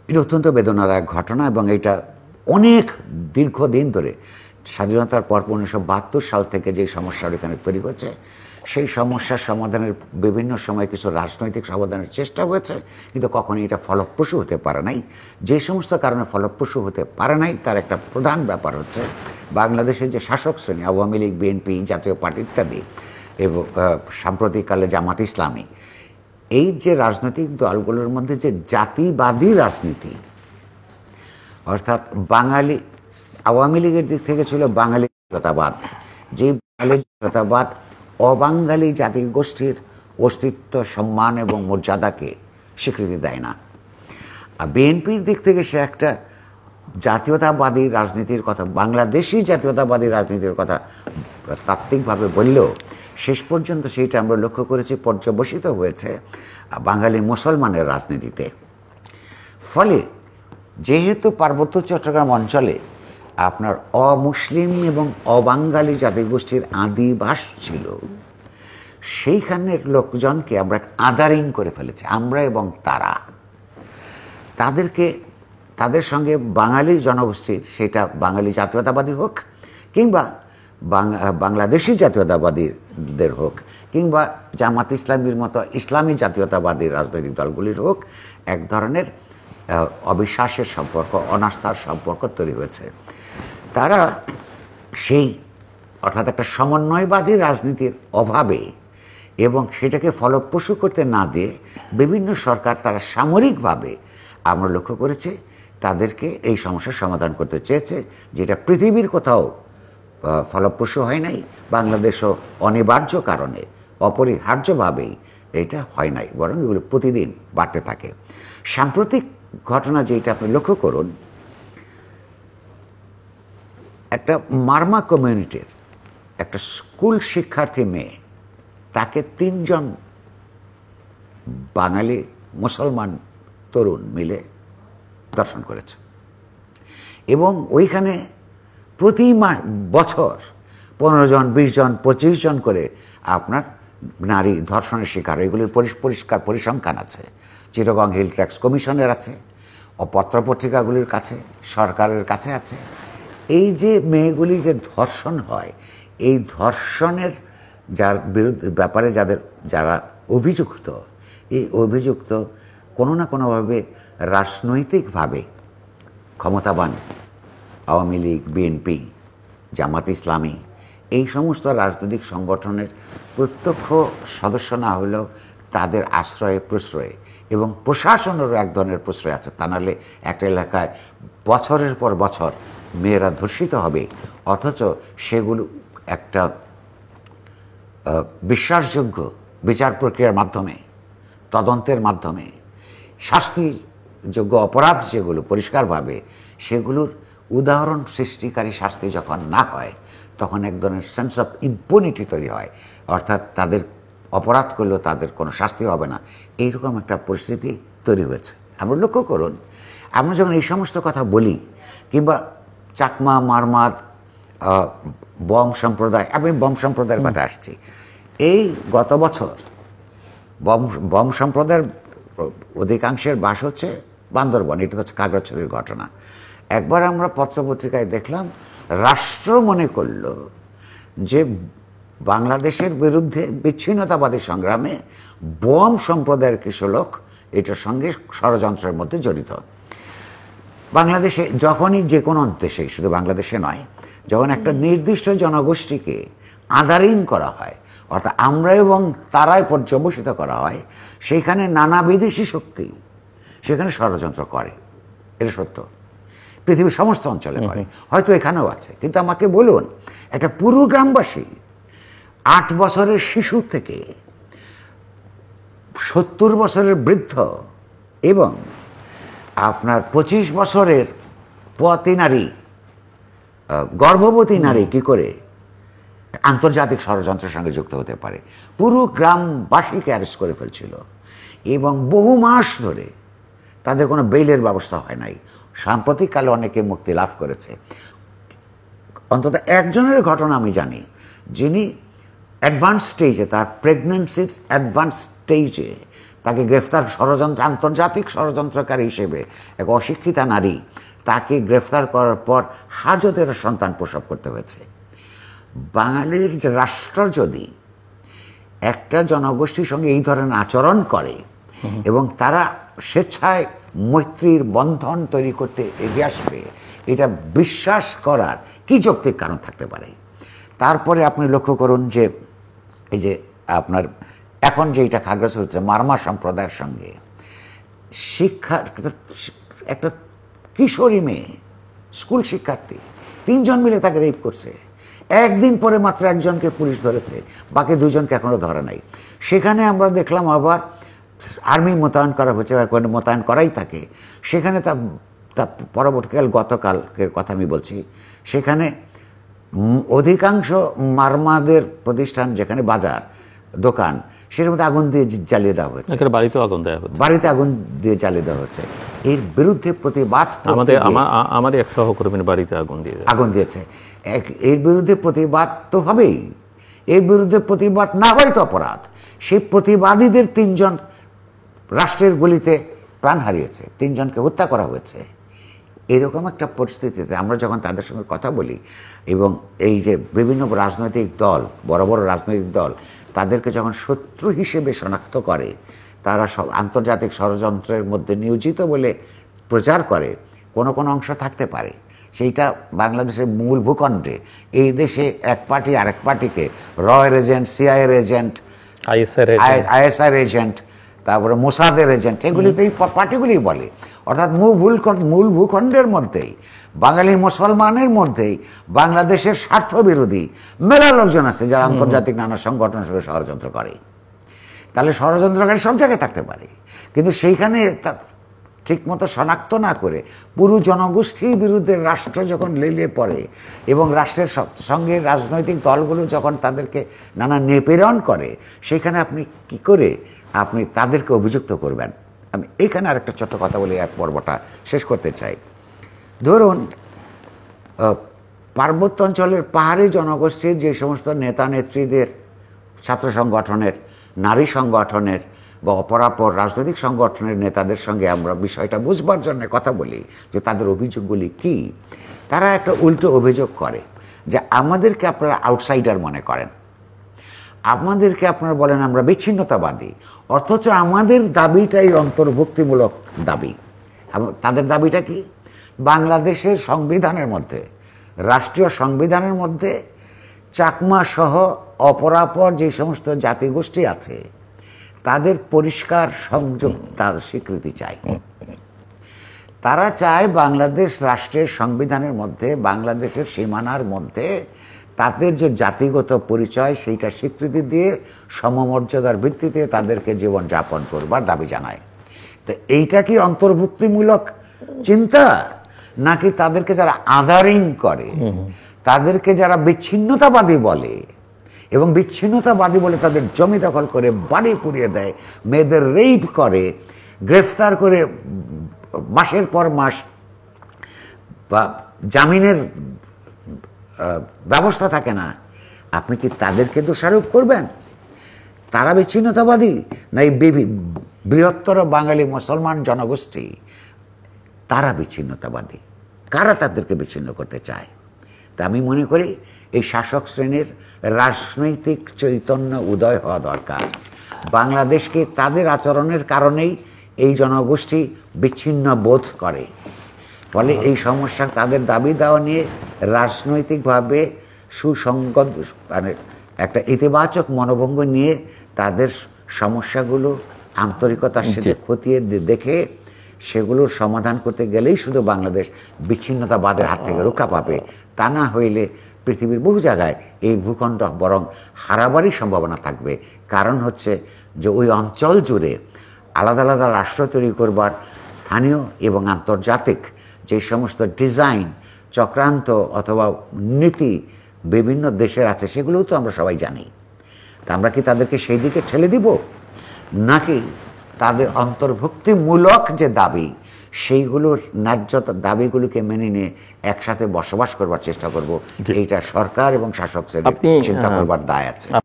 এটা অত্যন্ত বেদনাদায়ক ঘটনা এবং এটা অনেক দীর্ঘদিন ধরে স্বাধীনতার পর 1972 সাল থেকে যে সমস্যার এখানে তৈরি হয়েছে, সেই সমস্যার সমাধানের বিভিন্ন সময় কিছু রাজনৈতিক সমাধানের চেষ্টা হয়েছে, কিন্তু কখনোই এটা ফলপ্রসূ হতে পারে নাই। যে সমস্ত কারণে ফলপ্রসূ হতে পারে নাই তার একটা প্রধান ব্যাপার হচ্ছে বাংলাদেশের যে শাসক শ্রেণী, আওয়ামী লীগ, বিএনপি, জাতীয় পার্টি ইত্যাদি, এবং সাম্প্রতিককালে জামাত ইসলামী, এই যে রাজনৈতিক দলগুলোর মধ্যে যে জাতিবাদী রাজনীতি, অর্থাৎ বাঙালি, আওয়ামী লীগের দিক থেকে ছিল বাঙালি জাতীয়তাবাদ, যে বাঙালি জাতীয়তাবাদ অবাঙালি জাতিগোষ্ঠীর অস্তিত্ব, সম্মান এবং মর্যাদাকে স্বীকৃতি দেয় না। আর বিএনপির দিক থেকে সে একটা জাতীয়তাবাদী রাজনীতির কথা, বাংলাদেশি জাতীয়তাবাদী রাজনীতির কথা তাত্ত্বিকভাবে বললেও শেষ পর্যন্ত সেইটা আমরা লক্ষ্য করেছি পর্যবসিত হয়েছে বাঙালি মুসলমানের রাজনীতিতে। ফলে যেহেতু পার্বত্য চট্টগ্রাম অঞ্চলে আপনার অমুসলিম এবং অবাঙালি জাতিগোষ্ঠীর আদিবাস ছিল, সেইখানের লোকজনকে আমরা আদারিং করে ফেলেছি, আমরা এবং তারা। তাদের সঙ্গে বাঙালি জনগোষ্ঠীর, সেটা বাঙালি জাতীয়তাবাদী হোক কিংবা বাংলাদেশি জাতীয়তাবাদীদের হোক কিংবা জামাত ইসলামীর মতো ইসলামী জাতীয়তাবাদী রাজনৈতিক দলগুলির হোক, এক ধরনের অবিশ্বাসের সম্পর্ক, অনাস্থার সম্পর্ক তৈরি হয়েছে। তারা সেই অর্থাৎ একটা সমন্বয়বাদী রাজনীতির অভাবে এবং সেটাকে ফলপ্রসূ করতে না দিয়ে বিভিন্ন সরকার তারা সামরিকভাবে, আমরা লক্ষ্য করেছি, তাদেরকে এই সমস্যার সমাধান করতে চেয়েছে, যেটা পৃথিবীর কোথাও ফলপ্রসূ হয় নাই, বাংলাদেশও অনিবার্য কারণে অপরিহার্যভাবেই এটা হয় নাই, বরং এগুলো প্রতিদিন বাড়তে থাকে। সাম্প্রতিক ঘটনা যেটা আপনি লক্ষ্য করুন, একটা মারমা কমিউনিটির একটা স্কুল শিক্ষার্থী মেয়ে, তাকে 3 জন বাঙালি মুসলমান তরুণ মিলে দর্শন করেছে এবং ওইখানে প্রতি বছর 15 জন, 20 জন, 25 জন করে আপনার নারী ধর্ষণের শিকার, এগুলির পরিষ্কার পরিসংখ্যান আছে, চিটাগং হিল ট্র্যাক্স কমিশনের আছে, ও পত্রপত্রিকাগুলির কাছে, সরকারের কাছে আছে। এই যে মেয়েগুলি যে ধর্ষণ হয়, এই ধর্ষণের যার বিরুদ্ধে ব্যাপারে যারা অভিযুক্ত, এই অভিযুক্ত কোনো না কোনোভাবে রাজনৈতিকভাবে ক্ষমতাবান আওয়ামী লীগ, বিএনপি, জামাত ইসলামী, এই সমস্ত রাজনৈতিক সংগঠনের প্রত্যক্ষ সদস্য না হলেও তাদের আশ্রয়ে প্রশ্রয়ে এবং প্রশাসনেরও এক ধরনের প্রশ্রয় আছে। তা নাহলে একটা এলাকায় বছরের পর বছর মেয়েরা ধর্ষিত হবে, অথচ সেগুলো একটা বিশ্বাসযোগ্য বিচার প্রক্রিয়ার মাধ্যমে, তদন্তের মাধ্যমে, শাস্তিযোগ্য অপরাধ যেগুলো পরিষ্কারভাবে, সেগুলোর উদাহরণ সৃষ্টিকারী শাস্তি যখন না হয়, তখন এক ধরনের সেন্স অফ ইম্পুনিটি তৈরি হয়, অর্থাৎ তাদের অপরাধ করলেও তাদের কোনো শাস্তি হবে না, এইরকম একটা পরিস্থিতি তৈরি হয়েছে। আমরা লক্ষ্য করুন, আমরা যখন এই সমস্ত কথা বলি, কিংবা চাকমা, মারমাদ, বম সম্প্রদায়, আমি বম সম্প্রদায়ের কথা আসছি, এই গত বছর বম সম্প্রদায়ের অধিকাংশের বাস হচ্ছে বান্দরবন, এটা হচ্ছে খাগড়াছড়ির ঘটনা। একবার আমরা পত্রপত্রিকায় দেখলাম, রাষ্ট্র মনে করল যে বাংলাদেশের বিরুদ্ধে বিচ্ছিন্নতাবাদী সংগ্রামে বম সম্প্রদায়ের কিছু লোক এটার সঙ্গে ষড়যন্ত্রের মধ্যে জড়িত। বাংলাদেশে যখনই, যে কোনো দেশে, শুধু বাংলাদেশে নয়, যখন একটা নির্দিষ্ট জনগোষ্ঠীকে আদারিং করা হয়, অর্থাৎ আমরা এবং তারাই পর্যবসিত করা হয়, সেইখানে নানা বিদেশি শক্তি সেখানে ষড়যন্ত্র করে। এটা সত্য, পৃথিবীর সমস্ত অঞ্চলে করে, হয়তো এখানেও আছে। কিন্তু আমাকে বলুন, একটা পুরো গ্রামবাসী 8 বছরের শিশু থেকে 70 বছরের বৃদ্ধ এবং আপনার 25 বছরের পতি নারী, গর্ভবতী নারী কি করে আন্তর্জাতিক ষড়যন্ত্রের সঙ্গে যুক্ত হতে পারে? পুরো গ্রামবাসীকে অ্যারেস্ট করে ফেলছিল এবং বহু মাস ধরে তাদের কোনো বেইলের ব্যবস্থা হয় নাই। সাম্প্রতিককালে অনেকে মুক্তি লাভ করেছে। অন্তত একজনের ঘটনা আমি জানি, যিনি অ্যাডভান্স স্টেজে, তার প্রেগন্যান্সির অ্যাডভান্স স্টেজে তাকে গ্রেফতার ষড়যন্ত্র, আন্তর্জাতিক ষড়যন্ত্রকারী হিসেবে এক অশিক্ষিতা নারী, তাকে গ্রেফতার করার পর হাজতের সন্তান প্রসব করতে হয়েছে। বাঙালির যে রাষ্ট্র যদি একটা জনগোষ্ঠীর সঙ্গে এই ধরনের আচরণ করে এবং তারা স্বেচ্ছায় মৈত্রীর বন্ধন তৈরি করতে এগিয়ে আসবে, এটা বিশ্বাস করার কি যৌক্তিক কারণ থাকতে পারে? তারপরে আপনি লক্ষ্য করুন যে এই যে আপনার এখন যেটা খাগড়াছড়ি হচ্ছে, মারমা সম্প্রদায়ের সঙ্গে শিক্ষা, একটা কিশোরী মেয়ে, স্কুল শিক্ষার্থী, 3 জন মিলে তাকে রেপ করছে। একদিন পরে মাত্র একজনকে পুলিশ ধরেছে, বাকি 2 জনকে এখনো ধরে নাই। সেখানে আমরা দেখলাম আবার আর্মি মোতায়েন করা হয়েছে, মোতায়েন করাই থাকে সেখানে। তা পরবর্তীকাল গতকালকের কথা আমি বলছি, সেখানে অধিকাংশ মারমাদের প্রতিষ্ঠান, যেখানে বাজার দোকান, সেটার মধ্যে আগুন দিয়ে জ্বালিয়ে দেওয়া হচ্ছে, বাড়িতে আগুন দিয়ে জ্বালিয়ে দেওয়া হচ্ছে। এর বিরুদ্ধে প্রতিবাদ আমাদের এক সহকর্মীর বাড়িতে আগুন দিয়েছে। এর বিরুদ্ধে প্রতিবাদ তো হবেই, এর বিরুদ্ধে প্রতিবাদ না হয় তো অপরাধ। সেই প্রতিবাদীদের 3 জন রাষ্ট্রের গুলিতে প্রাণ হারিয়েছে, 3 জনকে হত্যা করা হয়েছে। এরকম একটা পরিস্থিতিতে আমরা যখন তাদের সঙ্গে কথা বলি, এবং এই যে বিভিন্ন রাজনৈতিক দল, বড় বড় রাজনৈতিক দল তাদেরকে যখন শত্রু হিসেবে শনাক্ত করে, তারা সব আন্তর্জাতিক ষড়যন্ত্রের মধ্যে নিয়োজিত বলে প্রচার করে, কোনো কোনো অংশ থাকতে পারে সেইটা বাংলাদেশের মূল ভূখণ্ডে এই দেশে এক পার্টি আরেক পার্টিকে রয়ের এজেন্ট, সিআইএর এজেন্ট, আইএসআইয়ের এজেন্ট, তারপরে মোসাদের এজেন্ট, এগুলি তো এই পার্টিগুলি বলে। অর্থাৎ মূল ভূখণ্ডের মধ্যেই, বাঙালি মুসলমানের মধ্যেই বাংলাদেশের স্বার্থ বিরোধী মেলা লোকজন আছে যারা আন্তর্জাতিক নানা সংগঠনের সঙ্গে ষড়যন্ত্র করে। তাহলে ষড়যন্ত্রকারী সব জায়গায় থাকতে পারে, কিন্তু সেইখানে ঠিকমতো শনাক্ত না করে পুরো জনগোষ্ঠীর বিরুদ্ধে রাষ্ট্র যখন লেলিয়ে পড়ে এবং রাষ্ট্রের সঙ্গে রাজনৈতিক দলগুলো যখন তাদেরকে নানা নিপীড়ন করে, সেখানে আপনি কি করে আপনি তাদেরকে অভিযুক্ত করবেন? আমি এখানে আরেকটা ছোট্ট কথা বলে এক পর্বটা শেষ করতে চাই। ধরুন পার্বত্য অঞ্চলের পাহাড়ি জনগোষ্ঠীর যে সমস্ত নেতা নেত্রীদের, ছাত্র সংগঠনের, নারী সংগঠনের বা অপরাপর রাজনৈতিক সংগঠনের নেতাদের সঙ্গে আমরা বিষয়টা বুঝবার জন্য কথা বলি যে তাদের অভিযোগগুলি কি, তারা একটা উল্টো অভিযোগ করে যে আমাদেরকে আপনারা আউটসাইডার মনে করেন, আমাদেরকে আপনারা বলেন আমরা বিচ্ছিন্নতাবাদী, অথচ আমাদের দাবিটাই অন্তর্ভুক্তিমূলক দাবি। তাদের দাবিটা কি? বাংলাদেশের সংবিধানের মধ্যে, রাষ্ট্রীয় সংবিধানের মধ্যে চাকমা সহ অপরাপর যে সমস্ত জাতিগোষ্ঠী আছে তাদের পরিষ্কার সংযোগ, তার স্বীকৃতি চাই। তারা চায় বাংলাদেশ রাষ্ট্রের সংবিধানের মধ্যে, বাংলাদেশের সীমানার মধ্যে তাদের যে জাতিগত পরিচয় সেইটা স্বীকৃতি দিয়ে সমমর্যাদার ভিত্তিতে তাদেরকে জীবনযাপন করবার দাবি জানায়। তো এইটা কি অন্তর্ভুক্তিমূলক চিন্তা, নাকি তাদেরকে যারা আদারিং করে, তাদেরকে যারা বিচ্ছিন্নতাবাদী বলে এবং বিচ্ছিন্নতাবাদী বলে তাদের জমি দখল করে বাড়ি পুড়িয়ে দেয়, মেয়েদের রেপ করে, গ্রেফতার করে মাসের পর মাস বা জামিনের ব্যবস্থা থাকে না, আপনি কি তাদেরকে দোষারোপ করবেন? তারা বিচ্ছিন্নতাবাদী না এই বৃহত্তর বাঙালি মুসলমান জনগোষ্ঠী তারা বিচ্ছিন্নতাবাদী? কারা তাদেরকে বিচ্ছিন্ন করতে চায়? তা আমি মনে করি এই শাসক শ্রেণীর রাজনৈতিক চৈতন্য উদয় হওয়া দরকার। বাংলাদেশকে তাদের আচরণের কারণেই এই জনগোষ্ঠী বিচ্ছিন্ন বোধ করে, ফলে এই সমস্যা, তাদের দাবি দেওয়া নিয়ে রাজনৈতিকভাবে সুসংগত মানে একটা ইতিবাচক মনোভঙ্গ নিয়ে তাদের সমস্যাগুলো আন্তরিকতার সাথে খতিয়ে দেখে সেগুলোর সমাধান করতে গেলেই শুধু বাংলাদেশ বিচ্ছিন্নতাবাদের হাত থেকে রক্ষা পাবে। তা না হইলে পৃথিবীর বহু জায়গায় এই ভূখণ্ড বরং হারাবারই সম্ভাবনা থাকবে। কারণ হচ্ছে যে ওই অঞ্চল জুড়ে আলাদা আলাদা রাষ্ট্র তৈরি করবার স্থানীয় এবং আন্তর্জাতিক যে সমস্ত ডিজাইন, চক্রান্ত অথবা নীতি বিভিন্ন দেশের আছে, সেগুলোও তো আমরা সবাই জানি। তা আমরা কি তাদেরকে সেই দিকে ঠেলে দিব, নাকি তাদের অন্তর্ভুক্তিমূলক যে দাবি সেইগুলোর ন্যায্যতা দাবিগুলোকে মেনে নিয়ে একসাথে বসবাস করবার চেষ্টা করব? এইটা সরকার এবং শাসক শ্রেণীর চিন্তা করবার দায় আছে।